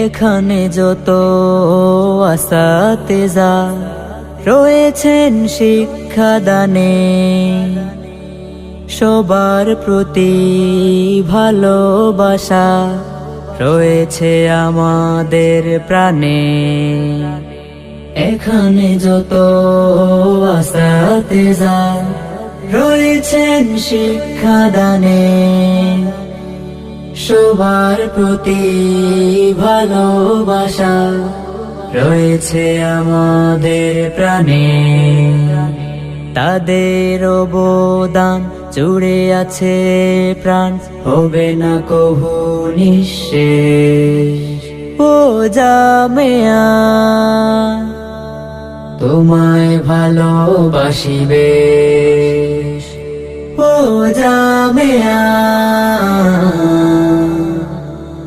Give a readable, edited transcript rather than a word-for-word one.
এখানে যত আসাতেজা রয়েছেন শিক্ষাদানে, সবার প্রতি ভালোবাসা রয়েছে আমাদের প্রাণে। এখানে যত আসাতেজা রয়েছেন শিক্ষাদানে, সবার প্রতি ভালোবাসা রয়েছে আমাদের প্রাণে। তাদের অবদান জুড়ে আছে প্রাণ, হবে না কভু নিঃশেষ। ও জামেয়া তোমায় ভালোবাসিবে, ও জামেয়া